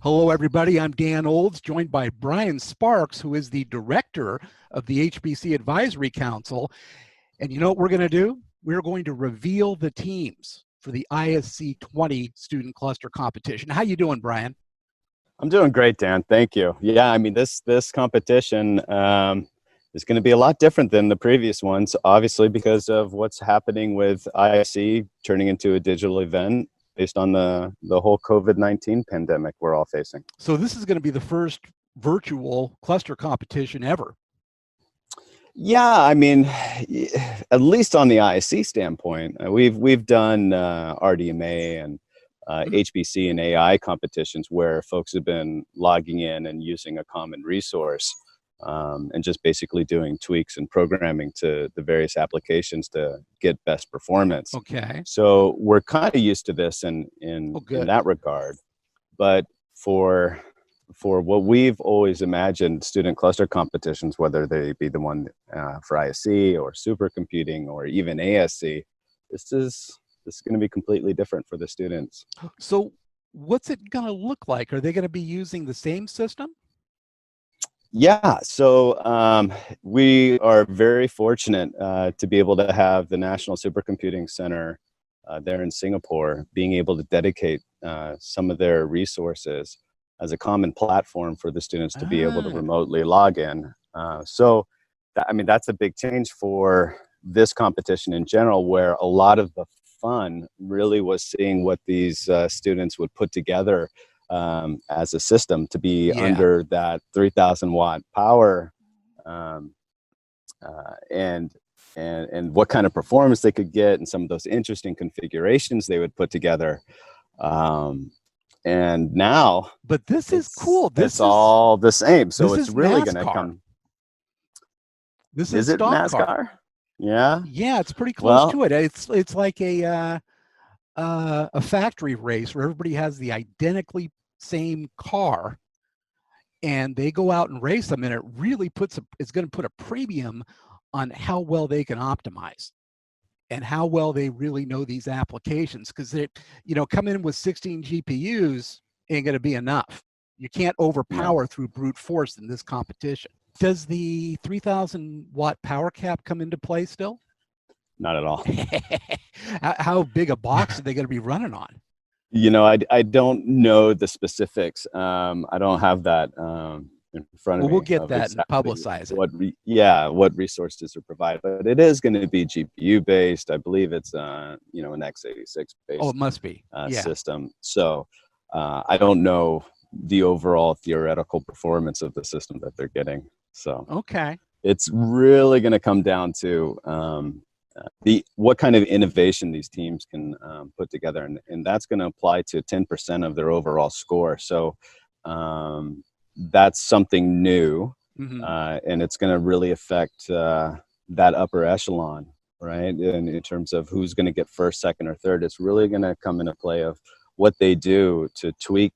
Hello, everybody. I'm Dan Olds, joined by Brian Sparks, who is the director of the HBC Advisory Council. And you know what we're going to do? We're going to reveal the teams for the ISC 20 Student Cluster Competition. How you doing, Brian? I'm doing great, Dan. Thank you. Yeah, I mean, this competition is going to be a lot different than the previous ones, obviously, because of what's happening with ISC turning into a digital event based on the whole COVID-19 pandemic we're all facing. So this is going to be the first virtual cluster competition ever. Yeah, I mean, at least on the ISC standpoint, we've done RDMA and HBC and AI competitions where folks have been logging in and using a common resource and just basically doing tweaks and programming to the various applications to get best performance. Okay. So we're kind of used to this in that regard. But for what we've always imagined student cluster competitions, whether they be the one for ISC or supercomputing or even ASC, this is going to be completely different for the students. So what's it going to look like? Are they going to be using the same system? Yeah, so we are very fortunate to be able to have the National Supercomputing Center there in Singapore being able to dedicate some of their resources as a common platform for the students to be able to remotely log in. So, I mean, that's a big change for this competition in general, where a lot of the fun really was seeing what these students would put together as a system to be under that 3,000 watt power, and what kind of performance they could get, and some of those interesting configurations they would put together. And now, but this is cool. This is all the same. So it's really going to come. This is it NASCAR? Yeah. Yeah, it's pretty close to it. It's like a factory race where everybody has the identically same car, and they go out and race them, and it really it's going to put a premium on how well they can optimize and how well they really know these applications, because they, come in with 16 GPUs ain't going to be enough. You can't overpower through brute force in this competition. Does the 3,000 watt power cap come into play still? Not at all. How big a box are they going to be running on? I don't know the specifics. I don't have that in front of me. Well, we'll get that and publicize it. What resources are provided, but it is going to be GPU based. I believe it's an x86 based. Oh, it must be system. So I don't know the overall theoretical performance of the system that they're getting. So it's really going to come down to what kind of innovation these teams can put together, and that's going to apply to 10% of their overall score. So that's something new, and it's going to really affect that upper echelon, right? And in terms of who's going to get first, second, or third, it's really going to come into play of what they do to tweak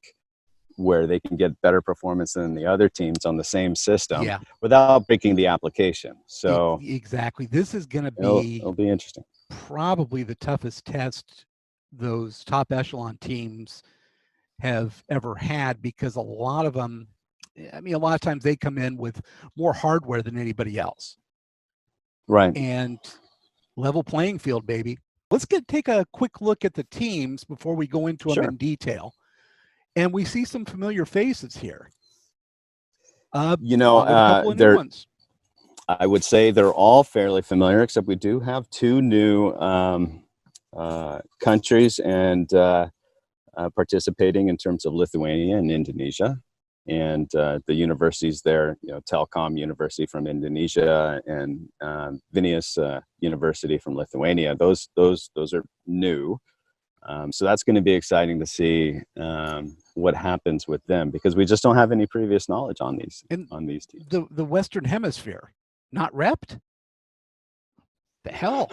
where they can get better performance than the other teams on the same system without breaking the application. So exactly, this is going to be it'll be interesting. Probably the toughest test those top echelon teams have ever had, because a lot of them, a lot of times they come in with more hardware than anybody else. Right. And level playing field, baby. Let's take a quick look at the teams before we go into them in detail. And we see some familiar faces here. I would say they're all fairly familiar, except we do have two new countries and participating in terms of Lithuania and Indonesia. And the universities there, Telkom University from Indonesia and Vilnius University from Lithuania. Those are new. So that's going to be exciting to see what happens with them, because we just don't have any previous knowledge on these teams. The Western Hemisphere, not repped? The hell?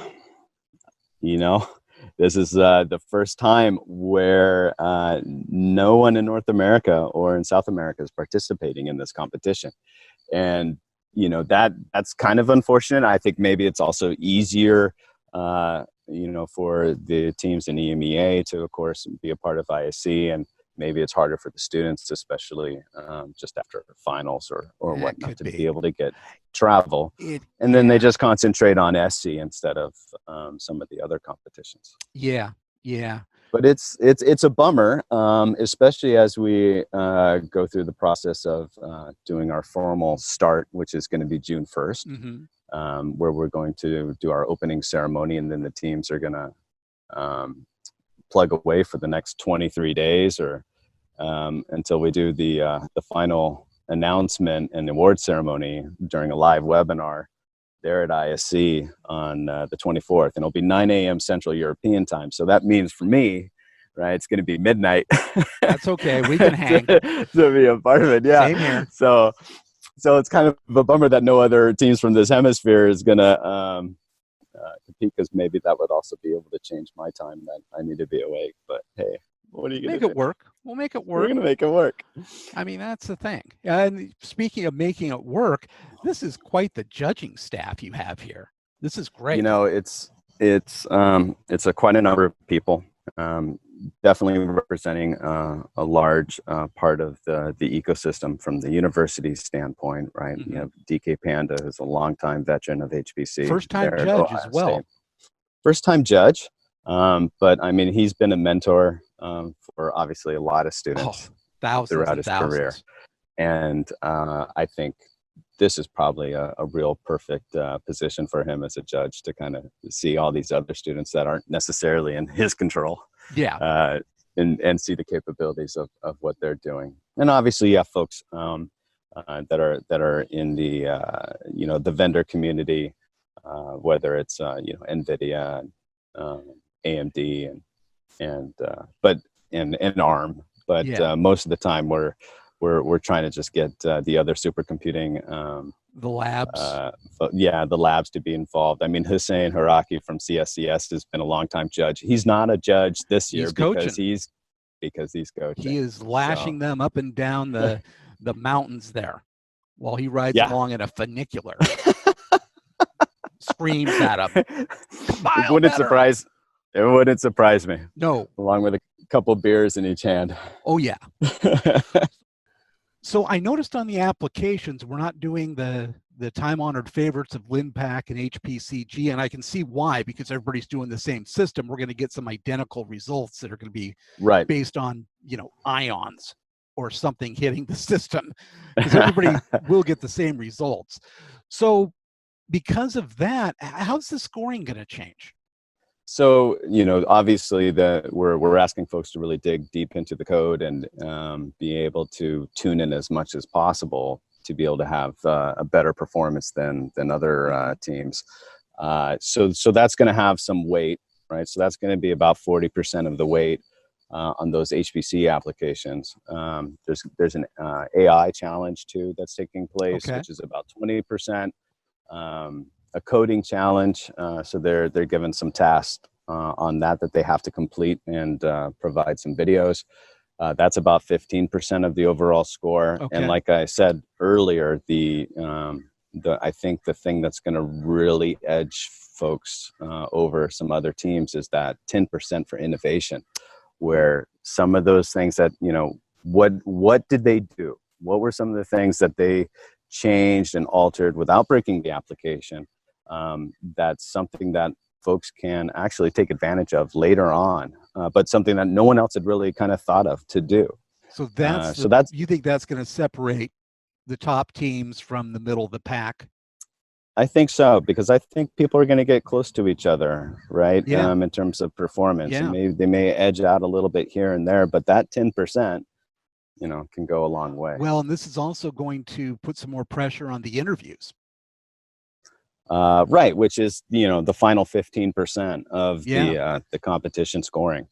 This is the first time where no one in North America or in South America is participating in this competition. And, that's kind of unfortunate. I think maybe it's also easier for the teams in EMEA to, of course, be a part of ISC. And maybe it's harder for the students, especially just after finals or That whatnot, could to be. be able to get travel. And then Yeah. they just concentrate on SC instead of some of the other competitions. Yeah, yeah. But it's a bummer, especially as we go through the process of doing our formal start, which is going to be June 1st, where we're going to do our opening ceremony, and then the teams are going to plug away for the next 23 days or until we do the final announcement and award ceremony during a live webinar there at ISC on the 24th, and it'll be 9 a.m. Central European time. So that means for me, right, it's going to be midnight. That's okay. We can hang. to be a part of it. Yeah. Same here. So it's kind of a bummer that no other teams from this hemisphere is going to compete, because maybe that would also be able to change my time that I need to be awake. But hey, what are you going to make it work? We'll make it work. We're going to make it work. I mean, that's the thing. And speaking of making it work, this is quite the judging staff you have here. This is great. You know, it's quite a number of people. Definitely representing a large part of the ecosystem from the university standpoint, right? You have DK Panda, who's a longtime veteran of HPC. First-time judge as well. First-time judge, but I mean, he's been a mentor for obviously a lot of students throughout his career. And I think this is probably a real perfect position for him as a judge, to kind of see all these other students that aren't necessarily in his control. Yeah. And see the capabilities of what they're doing. And obviously, you have folks that are in the the vendor community, whether it's NVIDIA, AMD, and ARM. But most of the time, we're trying to just get the other supercomputing the labs. The labs to be involved. I mean, Hussein Haraki from CSCS has been a longtime judge. He's not a judge this year because he's coaching. He is lashing them up and down the mountains there while he rides along in a funicular. Screams at them. It wouldn't surprise me. No. Along with a couple beers in each hand. Oh yeah. So I noticed on the applications, we're not doing the time-honored favorites of LINPACK and HPCG, and I can see why, because everybody's doing the same system. We're going to get some identical results that are going to be based on, ions or something hitting the system, because everybody will get the same results. So because of that, how's the scoring going to change? So, obviously we're asking folks to really dig deep into the code and be able to tune in as much as possible to be able to have a better performance than other teams. So that's going to have some weight, right? So that's going to be about 40% of the weight on those HPC applications. There's an AI challenge too that's taking place, which is about 20%. A coding challenge, so they're given some tasks on that they have to complete and provide some videos. That's about 15% of the overall score. And like I said earlier, I think the thing that's going to really edge folks over some other teams is that 10% for innovation, where some of those things that what did they do? What were some of the things that they changed and altered without breaking the application? That's something that folks can actually take advantage of later on, but something that no one else had really kind of thought of to do. So you think that's going to separate the top teams from the middle of the pack? I think so, because I think people are going to get close to each other, right? Yeah. In terms of performance, and they may edge out a little bit here and there, but that 10%, can go a long way. Well, and this is also going to put some more pressure on the interviews. Right, which is the final 15% of the competition scoring.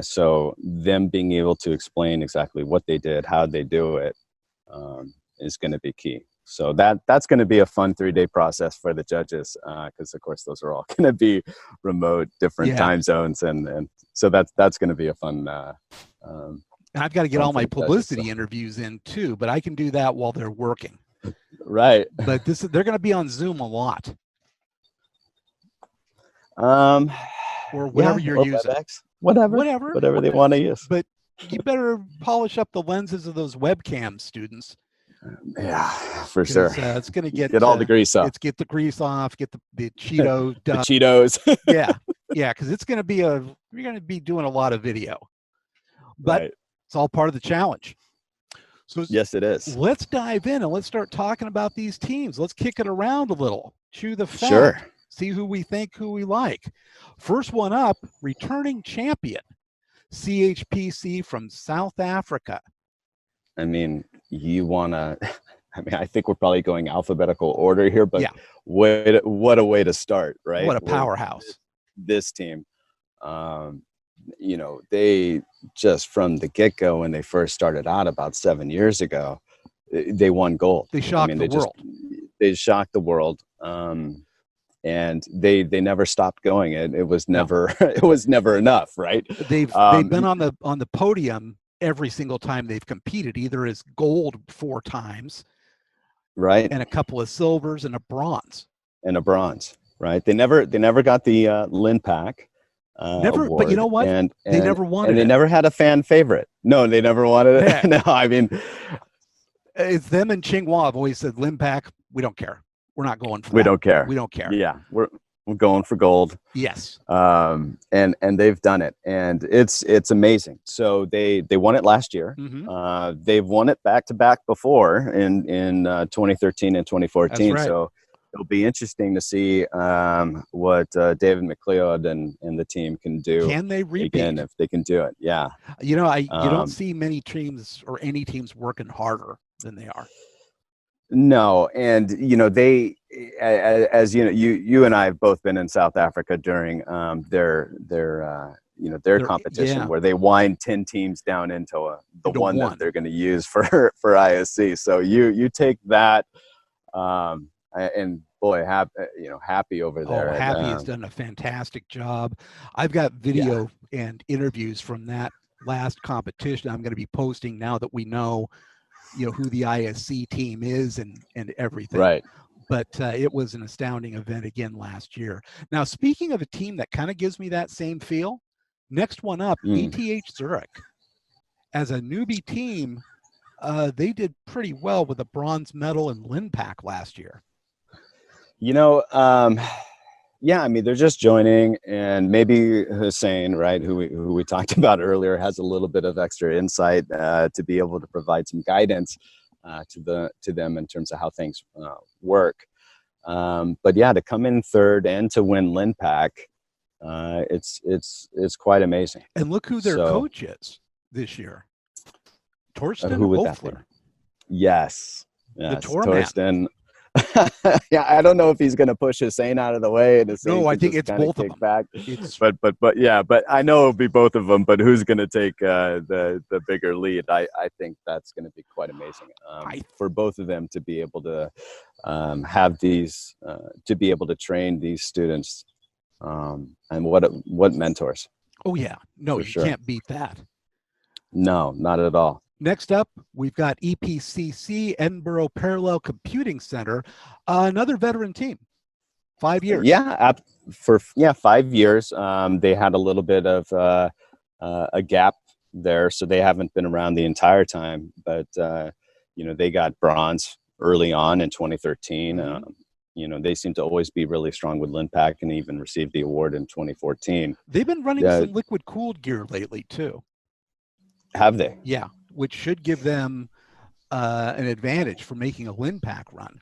So them being able to explain exactly what they did, how they do it, is going to be key. So that's going to be a fun 3-day process for the judges, because of course those are all going to be remote, different time zones, and so that's going to be a fun. And I've got to get all my publicity interviews in too, but I can do that while they're working. Right. But they're going to be on Zoom a lot. Or whatever you're using. WebEx, whatever they want to use. But You better polish up the lenses of those webcams, students. Yeah, for sure. It's going to get all the grease off. It's get the grease off, get the Cheeto the Cheetos. yeah, because it's going to be you're going to be doing a lot of video, but right. It's all part of the challenge. So yes, it is. Let's dive in and let's start talking about these teams. Let's kick it around a little, chew the fat, sure. See who we think, who we like. First one up, returning champion, CHPC from South Africa. I mean, I think we're probably going alphabetical order here, but what a way to start, right? What a powerhouse. This team. They just from the get-go, when they first started out about 7 years ago, they won gold. They shocked the world. They shocked the world. And they never stopped going. It was never it was never enough, right? They've been on the podium every single time they've competed, either as gold 4 times, right, and a couple of silvers and a bronze. Right? They never got the LINPAC. Never, award, but you know what? And they never wanted and they it. never had a fan favorite. No, they never wanted it. Yeah. No, I mean, it's them and Tsinghua have always said, LINPAC, we don't care. We're not going for that. We don't care. We don't care. Yeah, we're going for gold. Yes. And they've done it, and it's amazing. So they won it last year. Mm-hmm. They've won it back to back before in 2013 and 2014. That's right. So it'll be interesting to see what David McLeod and the team can do. Can they repeat? Again, if they can do it? Yeah. You don't see many teams or any teams working harder than they are. No, and they, as you and I have both been in South Africa during their competition, where they wind 10 teams down into the one that they're going to use for ISC. So you take that, and boy, Happy over there. Oh, Happy has done a fantastic job. I've got video and interviews from that last competition I'm going to be posting now that we know who the ISC team is and everything. Right. But it was an astounding event again last year. Now, speaking of a team that kind of gives me that same feel, next one up, ETH Zurich. As a newbie team, they did pretty well with a bronze medal in LINPAC last year. I mean, they're just joining, and maybe Hussein, right, who we talked about earlier, has a little bit of extra insight to be able to provide some guidance to them in terms of how things work. But to come in third and to win LINPAC, it's quite amazing. And look who their coach is this year. Torsten who would Hoefler. that be? Yes, the tour Torsten. man. I don't know if he's going to push Hussein out of the way. And no, I think it's both of them. Back. But I know it'll be both of them. But who's going to take the bigger lead? I think that's going to be quite amazing for both of them to be able to have these, to be able to train these students, and what mentors. Oh yeah, no, you can't beat that. No, not at all. Next up, we've got EPCC, Edinburgh Parallel Computing Center, another veteran team, 5 years. Yeah, for 5 years. They had a little bit of a gap there, so they haven't been around the entire time. But they got bronze early on in 2013. They seem to always be really strong with LINPAC, and even received the award in 2014. They've been running some liquid-cooled gear lately too. Have they? Yeah, which should give them an advantage for making a LINPAC run.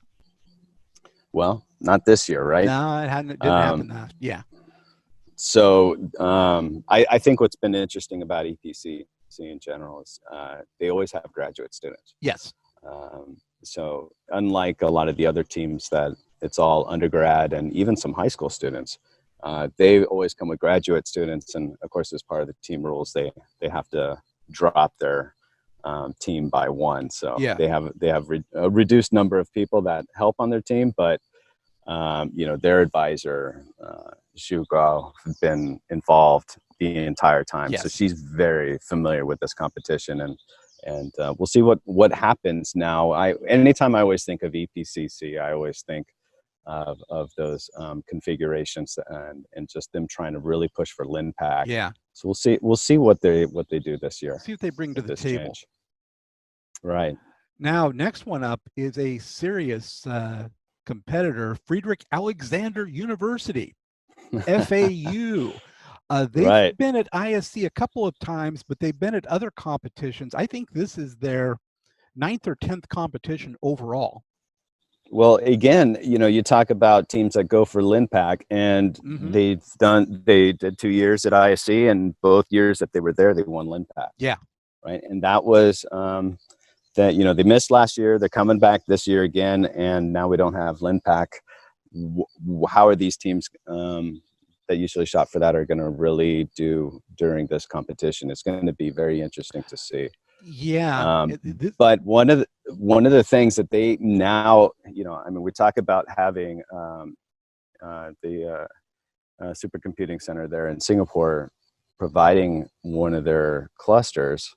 Well, not this year, right? No, it didn't happen. Yeah. So I think what's been interesting about EPCC in general is they always have graduate students. Yes. So unlike a lot of the other teams that it's all undergrad and even some high school students, they always come with graduate students. And of course, as part of the team rules, they have to drop their team by one. So they have a reduced number of people that help on their team, but their advisor, Xu Gao, has been involved the entire time. Yes. So she's very familiar with this competition, and we'll see what happens now. Anytime I always think of EPCC, I always think of those configurations and just them trying to really push for LINPAC. Yeah. So we'll see what they do this year. See what they bring to the table. Change. Right. Now, next one up is a serious competitor, Friedrich-Alexander University, FAU. They've been at ISC a couple of times, but they've been at other competitions. I think this is their 9th or 10th competition overall. Well, again, you know, you talk about teams that go for LINPAC, and they did 2 years at ISC, and both years that they were there, they won LINPAC. Yeah. Right. And that was that, you know, they missed last year. They're coming back this year again, and now we don't have LINPAC. How are these teams that usually shot for that are going to really do during this competition? It's going to be very interesting to see. Yeah. But one of the things that they now, you know, I mean, we talk about having the supercomputing center there in Singapore providing one of their clusters.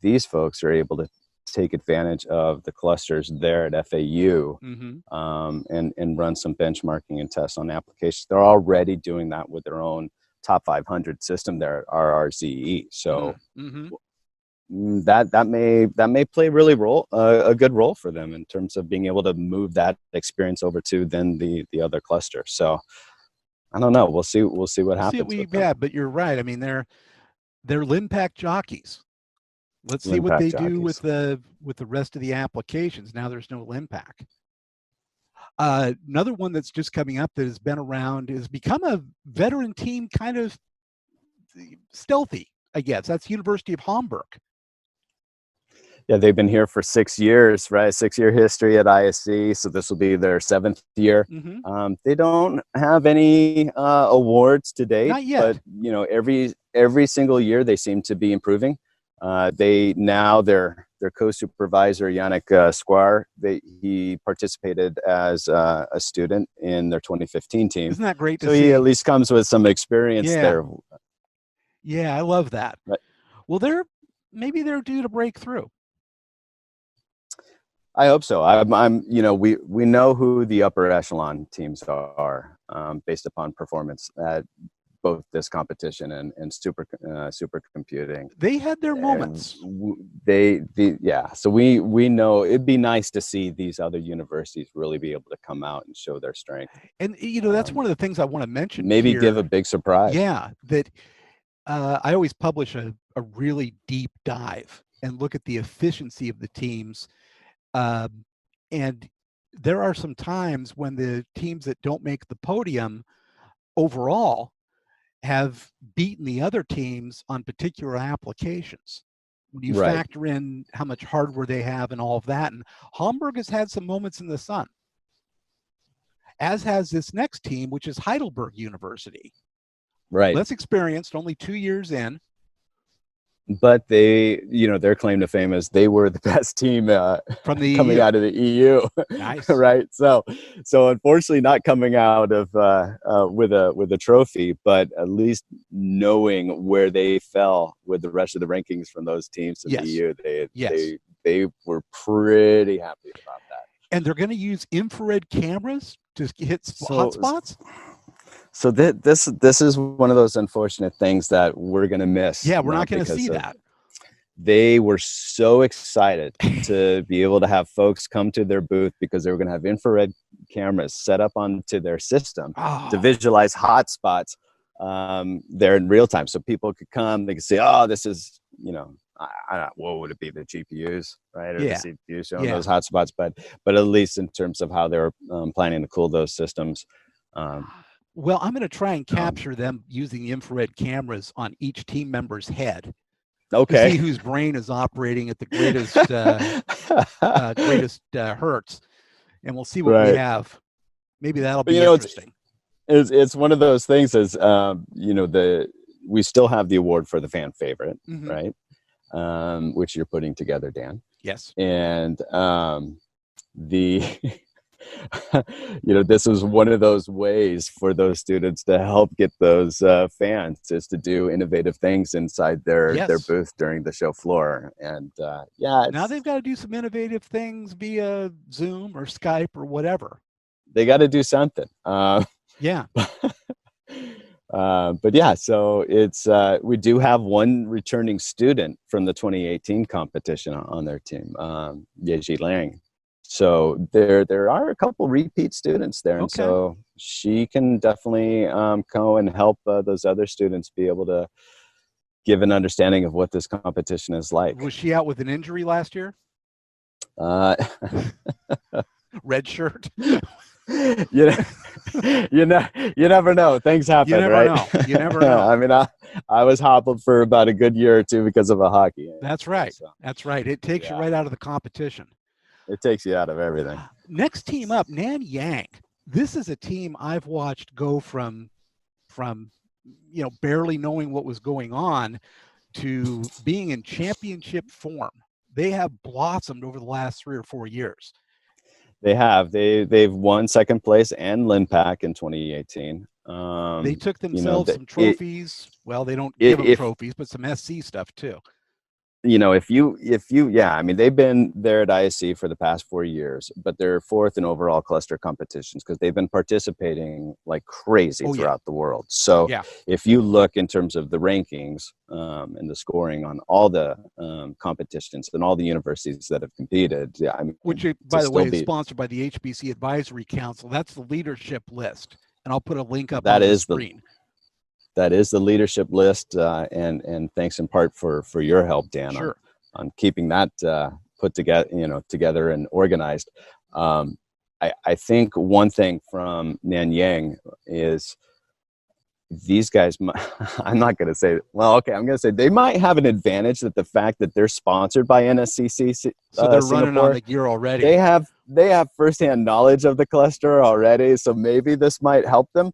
These folks are able to take advantage of the clusters there at FAU and run some benchmarking and tests on applications. They're already doing that with their own top 500 system there at RRZE. So that may play really a good role for them in terms of being able to move that experience over to then the other cluster. So I don't know. We'll see what happens. Yeah, but you're right. I mean, they're LINPAC jockeys. Let's see what they do with the rest of the applications. Now there's no LINPAC. Another one that's just coming up that has been around is become a veteran team, kind of stealthy, I guess. That's University of Hamburg. Yeah, they've been here for 6 years, right? 6-year history at ISC, so this will be their 7th year. They don't have any awards to date, not yet. But you know, every single year they seem to be improving. Their co-supervisor Yannick Squire, he participated as a student in their 2015 team. Isn't that great to see? So he at least comes with some experience there. Yeah, I love that. Right. Well, maybe they're due to break through. I hope so. You know, we know who the upper echelon teams are based upon performance at both this competition and supercomputing. They had their moments. So we know it'd be nice to see these other universities really be able to come out and show their strength. And you know, that's one of the things I want to mention. Maybe here. Give a big surprise. Yeah, that I always publish a really deep dive and look at the efficiency of the teams. And there are some times when the teams that don't make the podium overall have beaten the other teams on particular applications. When you factor in how much hardware they have and all of that. And Hamburg has had some moments in the sun, as has this next team, which is Heidelberg University. Right. Less experienced, only 2 years in. But they, you know, their claim to fame is they were the best team from the coming out of the EU. Nice. Right. So unfortunately not coming out of with a trophy, but at least knowing where they fell with the rest of the rankings from those teams in the EU, they were pretty happy about that. And they're going to use infrared cameras to hit hotspots. So this is one of those unfortunate things that we're going to miss. Yeah, we're not going to see that. They were so excited to be able to have folks come to their booth because they were going to have infrared cameras set up onto their system to visualize hotspots there in real time. So people could come, they could say, oh, this is, you know, I don't know, what would it be, the GPUs, right? Or the CPUs showing those hotspots, but at least in terms of how they're planning to cool those systems. Well, I'm going to try and capture them using the infrared cameras on each team member's head. Okay. To see whose brain is operating at the greatest hertz, and we'll see what we have. Maybe that'll be interesting. It's one of those things. As you know, we still have the award for the fan favorite, right? Which you're putting together, Dan. Yes. And you know, this is one of those ways for those students to help get those fans, is to do innovative things inside their booth during the show floor. And now they've got to do some innovative things via Zoom or Skype or whatever. They got to do something. But yeah, so it's we do have one returning student from the 2018 competition on their team, Yeji Liang. So there are a couple repeat students there, and Okay. so she can definitely go and help those other students be able to give an understanding of what this competition is like. Was she out with an injury last year? Uh, Red shirt. you never know. Things happen, You never right? know. You never know. I mean, I was hobbled for about a good year or two because of a hockey game. That's right. So, That's right. It takes you right out of the competition. it takes you out of everything. Next team up, Nanyang. This is a team I've watched go from barely knowing what was going on to being in championship form. They have blossomed over the last 3 or 4 years. They have. They've won second place and LINPAC in 2018. They took themselves some trophies. Well, they don't give them trophies, but some SC stuff too. If you, I mean, they've been there at ISC for the past 4 years, but they're fourth in overall cluster competitions because they've been participating like crazy throughout the world. So if you look in terms of the rankings and the scoring on all the competitions and all the universities that have competed, I mean, which by the way is sponsored by the HBC Advisory Council. That's the leadership list, and I'll put a link up on the screen. That is the leadership list, and thanks in part for your help, Dan, on keeping that put together and organized. I think one thing from Nanyang is these guys. I'm not going to say. Well, okay, I'm going to say they might have an advantage that the fact that they're sponsored by NSCC. So they're running on the gear already. They have firsthand knowledge of the cluster already, so maybe this might help them.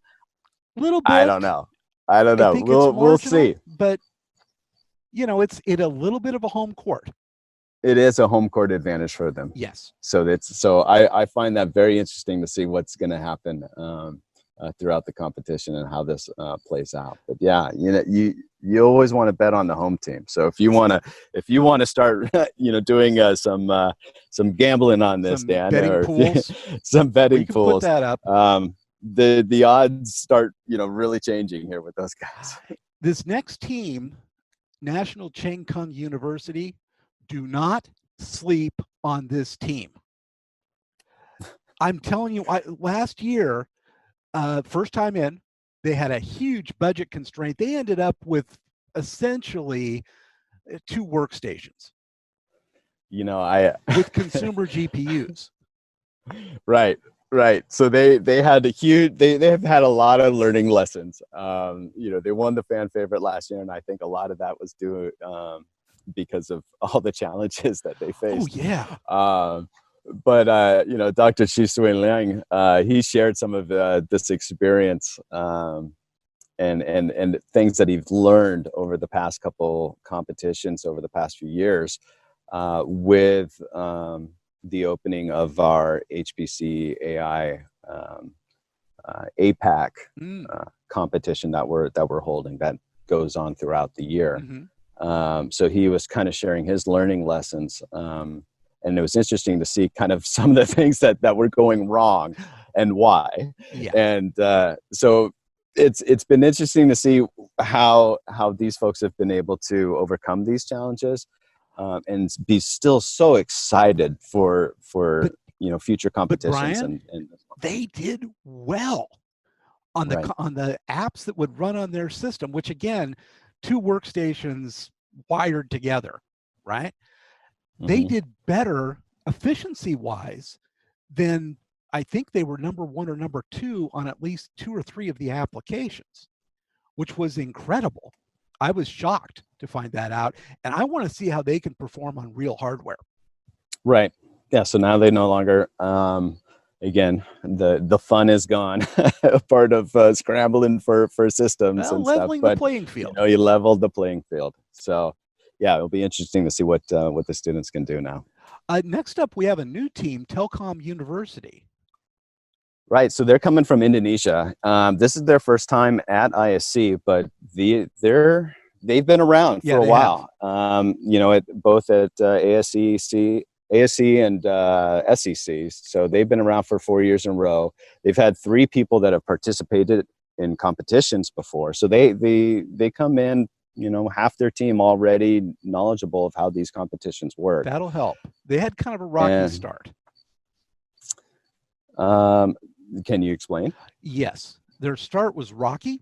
A little bit. I don't know. We'll see. But it's a little bit of a home court. It is a home court advantage for them. Yes. So I find that very interesting to see what's going to happen throughout the competition and how this plays out. But yeah, you always want to bet on the home team. So if you want to start doing some gambling on this, Dan, betting pools, some betting pools, put that up. The odds start really changing here with those guys. This next team, National Cheng Kung University, do not sleep on this team. I'm telling you, last year, first time in, they had a huge budget constraint. They ended up with essentially 2 workstations. With consumer GPUs. Right. So they had they have had a lot of learning lessons. They won the fan favorite last year, and I think a lot of that was due because of all the challenges that they faced. Oh yeah. But Dr. Chi Sui Liang, he shared some of this experience and things that he's learned over the past couple competitions over the past few years with the opening of our HPC AI APAC competition that we're holding that goes on throughout the year. Mm-hmm. So he was kind of sharing his learning lessons, and it was interesting to see kind of some of the things that were going wrong and why. Yeah. And so it's been interesting to see how these folks have been able to overcome these challenges. And be still so excited for future competitions. But Brian, they did well on the apps that would run on their system, which again, 2 workstations wired together, right? Mm-hmm. They did better efficiency-wise than I think they were number 1 or number 2 on at least 2 or 3 of the applications, which was incredible. I was shocked to find that out, and I want to see how they can perform on real hardware. Right. Yeah. So now they no longer, again, the fun is gone. Part of scrambling for systems and leveling stuff. The playing field. You leveled the playing field. So yeah, it'll be interesting to see what the students can do now. Next up, we have a new team, Telkom University. Right. So they're coming from Indonesia. This is their first time at ISC, but they've been around for a while. Both at ASC and SEC. So they've been around for 4 years in a row. They've had 3 people that have participated in competitions before. So they come in, you know, half their team already knowledgeable of how these competitions work. That'll help. They had kind of a rocky start. Can you explain? Yes, their start was rocky.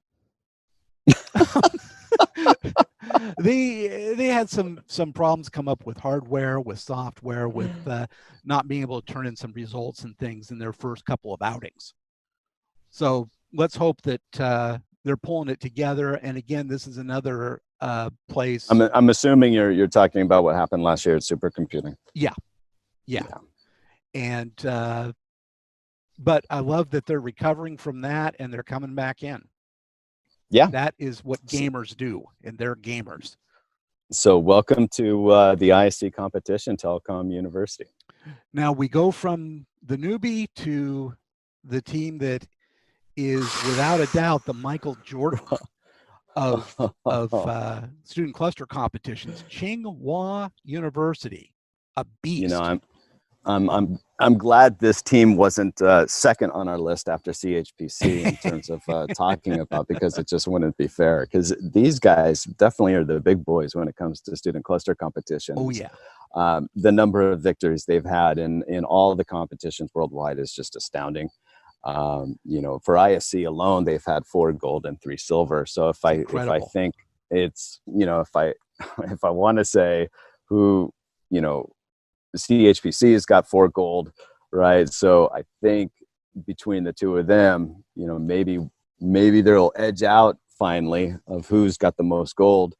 They had some problems come up with hardware, with software, with not being able to turn in some results and things in their first couple of outings. So let's hope that they're pulling it together. And again, this is another place. I'm assuming you're talking about what happened last year at supercomputing. Yeah. And but I love that they're recovering from that and they're coming back in. Yeah, that is what gamers do, and they're gamers. So welcome to the ISC competition, Telecom University. Now we go from the newbie to the team that is without a doubt the Michael Jordan of student cluster competitions. Tsinghua University, a beast. You know, I'm glad this team wasn't second on our list after CHPC in terms of talking about, because it just wouldn't be fair. Because these guys definitely are the big boys when it comes to student cluster competitions. Oh yeah. The number of victories they've had in all the competitions worldwide is just astounding. You know, for ISC alone, they've had 4 gold and 3 silver. So if I think it's, you know, if I want to say who, you know, the CHPC has got 4 gold, right? So I think between the two of them, you know, maybe they'll edge out finally of who's got the most gold,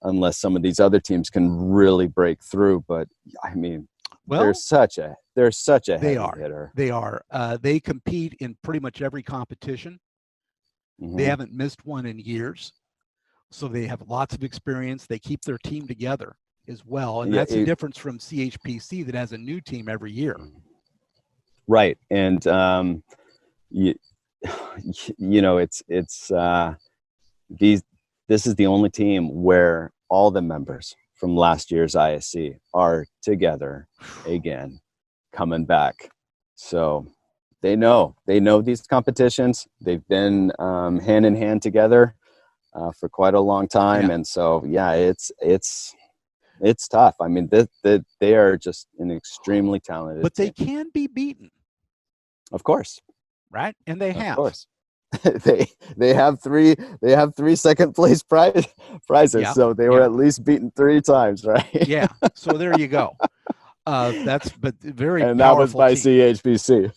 unless some of these other teams can really break through. But I mean, well, they're such a heavy hitter. They are. They compete in pretty much every competition. Mm-hmm. They haven't missed one in years, so they have lots of experience. They keep their team together as well, and that's the difference from CHPC that has a new team every year. Right, and you know, this is the only team where all the members from last year's ISC are together again, coming back. So they know these competitions. They've been hand in hand together for quite a long time, and so yeah, it's tough. I mean, they are just an extremely talented but team. They can be beaten, of course, right? And they have. Of course. they have 3 second place prizes, so they were at least beaten 3 times, right? Yeah, so there you go. That's very and that was by team. CHPC.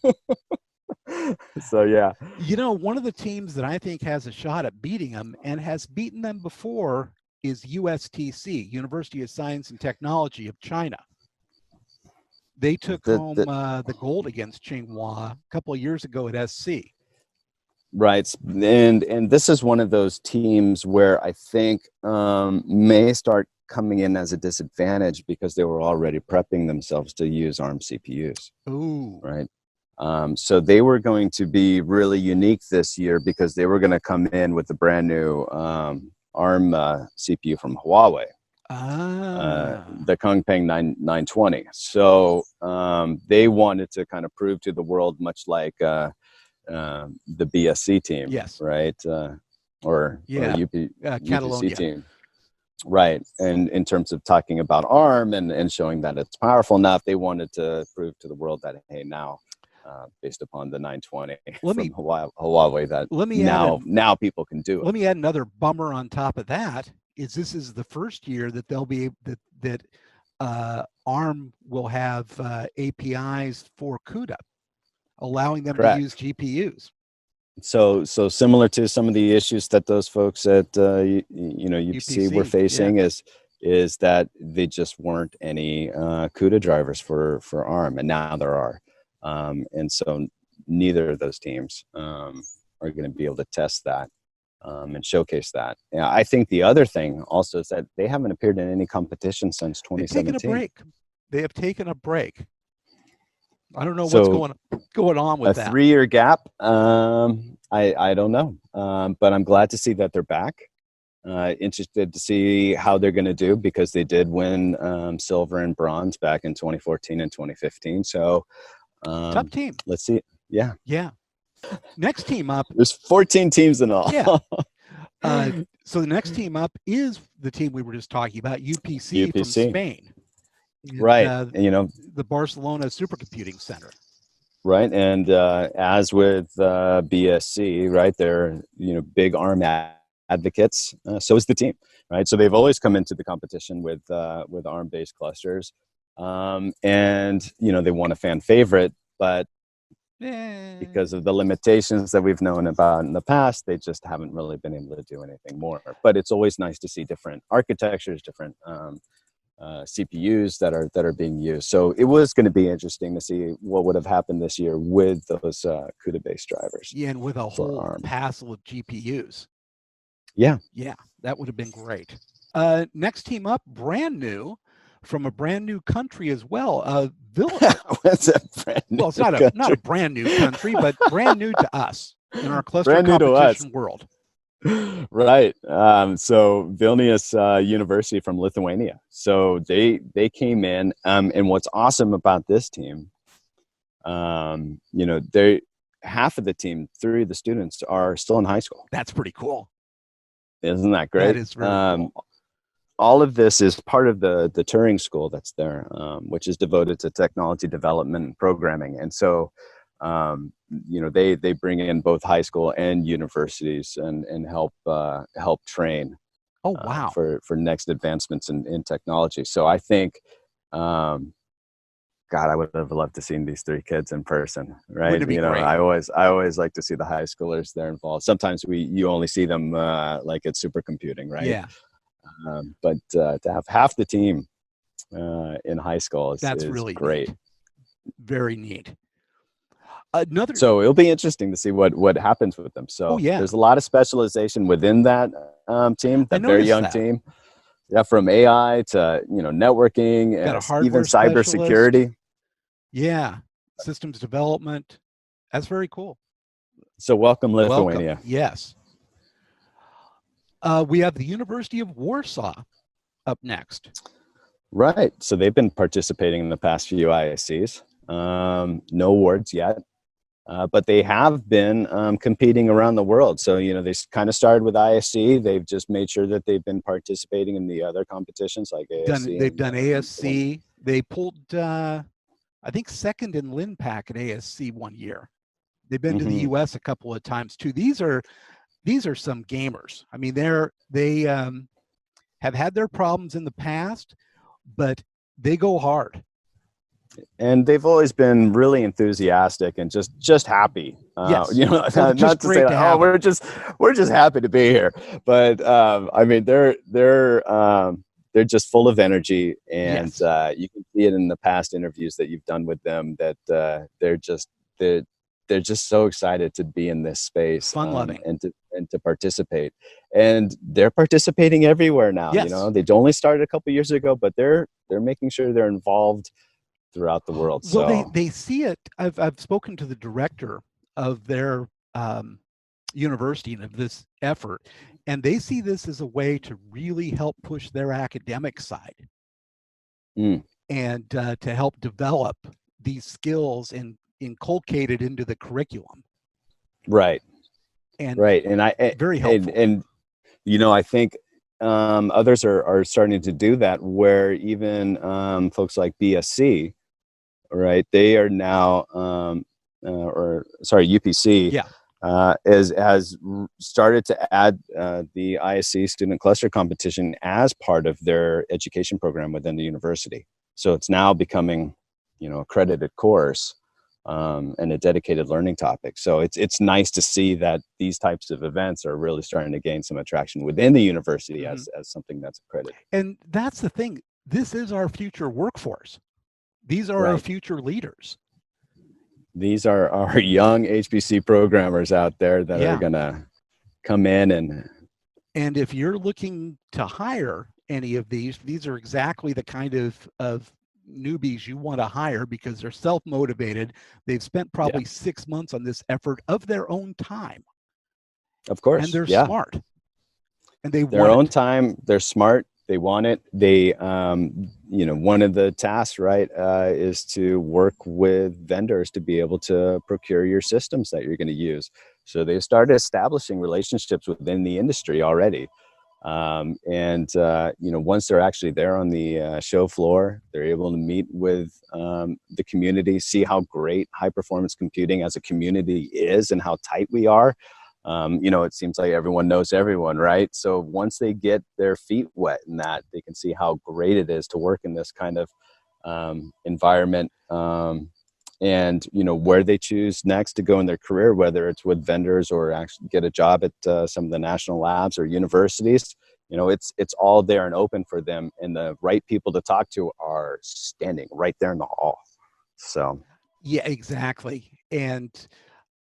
So yeah, you know, one of the teams that I think has a shot at beating them and has beaten them before is USTC, University of Science and Technology of China. They took home the gold against Tsinghua a couple of years ago at SC. Right, and this is one of those teams where I think may start coming in as a disadvantage because they were already prepping themselves to use ARM CPUs. Ooh. Right. So they were going to be really unique this year because they were going to come in with a brand new ARM CPU from Huawei, the Kongpeng 920. So they wanted to kind of prove to the world, much like the BSC team, yes, right, or Catalonia UPC team, right. And in terms of talking about ARM and showing that it's powerful enough, they wanted to prove to the world that, hey, now based upon the 920 from Huawei, that now people can do it. Let me add another bummer on top of that. This is the first year that they'll be that ARM will have APIs for CUDA, allowing them to use GPUs. So similar to some of the issues that those folks at UPC were facing, is that they just weren't any CUDA drivers for ARM, and now there are. And so neither of those teams are going to be able to test that and showcase that. Yeah, I think the other thing also is that they haven't appeared in any competition since 2017. They have taken a break. I don't know what's going on with that. A 3-year gap. I don't know, but I'm glad to see that they're back. Interested to see how they're going to do, because they did win silver and bronze back in 2014 and 2015. So. Tough team. Let's see. Yeah. Next team up. There's 14 teams in all. Yeah. So the next team up is the team we were just talking about, UPC, from Spain. And, right. And, you know, the Barcelona Supercomputing Center. Right. And as with BSC, right, they're, you know, big ARM advocates. So is the team, right? So they've always come into the competition with ARM-based clusters. And, you know, they won a fan favorite, but because of the limitations that we've known about in the past, they just haven't really been able to do anything more. But it's always nice to see different architectures, different CPUs that are being used. So it was going to be interesting to see what would have happened this year with those CUDA-based drivers. Yeah, and with a whole passel of GPUs. Yeah. Yeah, that would have been great. Next team up, brand new, from a brand new country as well. What's a brand new well, it's not a brand new country, but brand new to us in our cluster competition world. Right. So Vilnius University from Lithuania. So they came in, and what's awesome about this team, you know, half of the team, 3 of the students are still in high school. That's pretty cool. Isn't that great? That is very cool. All of this is part of the Turing School that's there, which is devoted to technology development and programming. And so, you know, they bring in both high school and universities and help train. Oh, wow. For next advancements in technology. So I think, God, I would have loved to see these 3 kids in person, right? Wouldn't it be great? I always like to see the high schoolers there involved. Sometimes you only see them like at supercomputing, right? Yeah. But to have half the team in high school is really great. Neat. Very neat. So it'll be interesting to see what happens with them. So there's a lot of specialization within that team, that very young team. Yeah, from AI to, you know, networking and even cybersecurity. Yeah, systems development. That's very cool. So welcome, Lithuania. Welcome. Yes. We have the University of Warsaw up next. Right. So they've been participating in the past few ISCs. No awards yet, but they have been competing around the world. So, you know, they kind of started with ISC. They've just made sure that they've been participating in the other competitions like ASC. They've done ASC. They pulled, I think, second in LINPAC at ASC one year. They've been to the US a couple of times too. These are some gamers. I mean, they have had their problems in the past, but they go hard. And they've always been really enthusiastic and just happy. Yes. You know, not to say like, oh, we're just happy to be here, but I mean, they're just full of energy, and you can see it in the past interviews that you've done with them that they're just so excited to be in this space, fun-loving, and to participate, and they're participating everywhere now. Yes. You know, they only started a couple years ago, but they're making sure they're involved throughout the world. Well, so they see it. I've spoken to the director of their university and of this effort, and they see this as a way to really help push their academic side, and to help develop these skills and inculcate it into the curriculum. Right. And very helpful. And you know, I think others are starting to do that, where even folks like BSC, right? They are now, UPC, has started to add the ISC student cluster competition as part of their education program within the university. So it's now becoming, you know, accredited course. And a dedicated learning topic. So it's nice to see that these types of events are really starting to gain some attraction within the university as something that's accredited. And that's the thing. This is our future workforce. These are our future leaders. These are our young HPC programmers out there that are going to come in. And if you're looking to hire any of these are exactly the kind of newbies you want to hire, because they're self-motivated. They've spent probably 6 months on this effort of their own time. Of course. And they're smart. And they their own time. They're smart. they want it. They, you know, one of the tasks, right, is to work with vendors to be able to procure your systems that you're going to use. So they started establishing relationships within the industry already. You know, once they're actually there on the show floor, they're able to meet with the community, see how great high performance computing as a community is and how tight we are. You know, it seems like everyone knows everyone, right? So once they get their feet wet in that, they can see how great it is to work in this kind of environment. And, you know, where they choose next to go in their career, whether it's with vendors or actually get a job at some of the national labs or universities, you know, it's all there and open for them. And the right people to talk to are standing right there in the hall. So. Yeah, exactly. And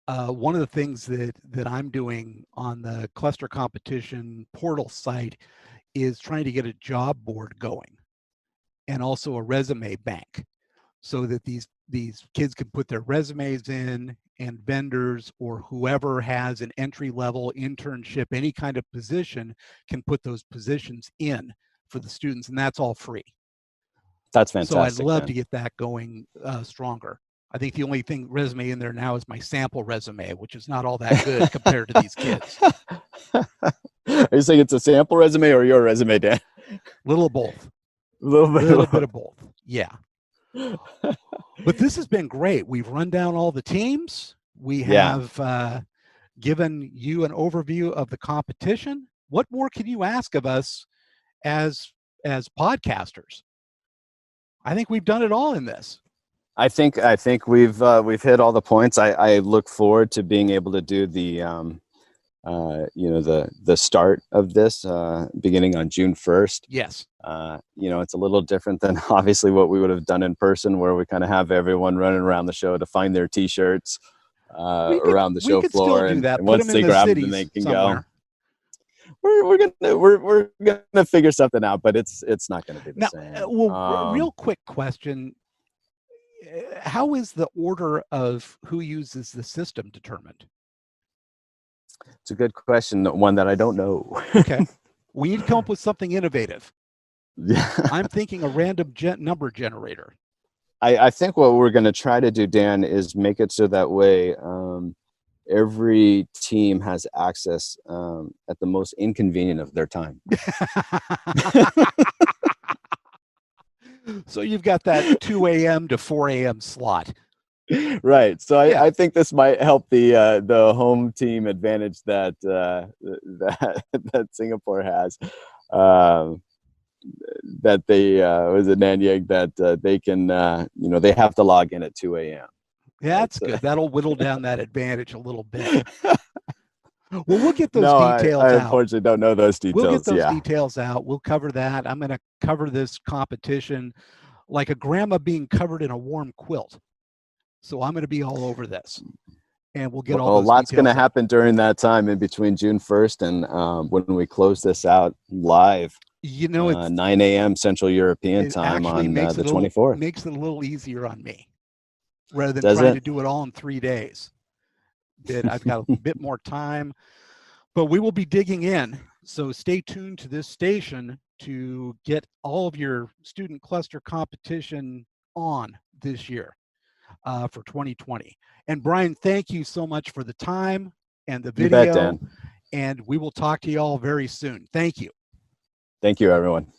one of the things that I'm doing on the cluster competition portal site is trying to get a job board going and also a resume bank, so that these kids can put their resumes in, and vendors or whoever has an entry-level internship, any kind of position, can put those positions in for the students, and that's all free. That's fantastic. So I'd love to get that going stronger. I think the only thing resume in there now is my sample resume, which is not all that good compared to these kids. Are you saying it's a sample resume or your resume, Dan? Little of both. Little bit of both. Yeah. But this has been great. We've run down all the teams. We have given you an overview of the competition. What more can you ask of us as podcasters? I think we've done it all in this. I think we've hit all the points. I look forward to being able to do the you know, the start of this beginning on June 1st. Yes. You know, it's a little different than obviously what we would have done in person, where we kind of have everyone running around the show to find their t-shirts around the show floor, and once they grab them, then they can go. We're gonna figure something out, but it's not gonna be the same. Well, real quick question: how is the order of who uses the system determined? It's a good question, one that I don't know. Okay, we need to come up with something innovative. Yeah. I'm thinking a random number generator. I think what we're going to try to do, Dan, is make it so that way every team has access at the most inconvenient of their time. So you've got that 2 a.m. to 4 a.m. slot. Right. So I think this might help the home team advantage that that Singapore has. That they was it Nanyang, that they can you know, they have to log in at 2 a.m. Yeah, that's good. That'll whittle down that advantage a little bit. Well, we'll get those details out. I unfortunately don't know those details. We'll get those details out. We'll cover that. I'm going to cover this competition like a grandma being covered in a warm quilt. So I'm going to be all over this, and we'll get all those a lot's going to out. happen during that time in between June 1st and when we close this out live. You know, it's 9 a.m. Central European time on the 24th. Makes it a little easier on me rather than trying to do it all in 3 days. I've got a bit more time, but we will be digging in. So stay tuned to this station to get all of your student cluster competition on this year for 2020. And Brian, thank you so much for the time and the video. You bet, Dan. And we will talk to you all very soon. Thank you. Thank you, everyone.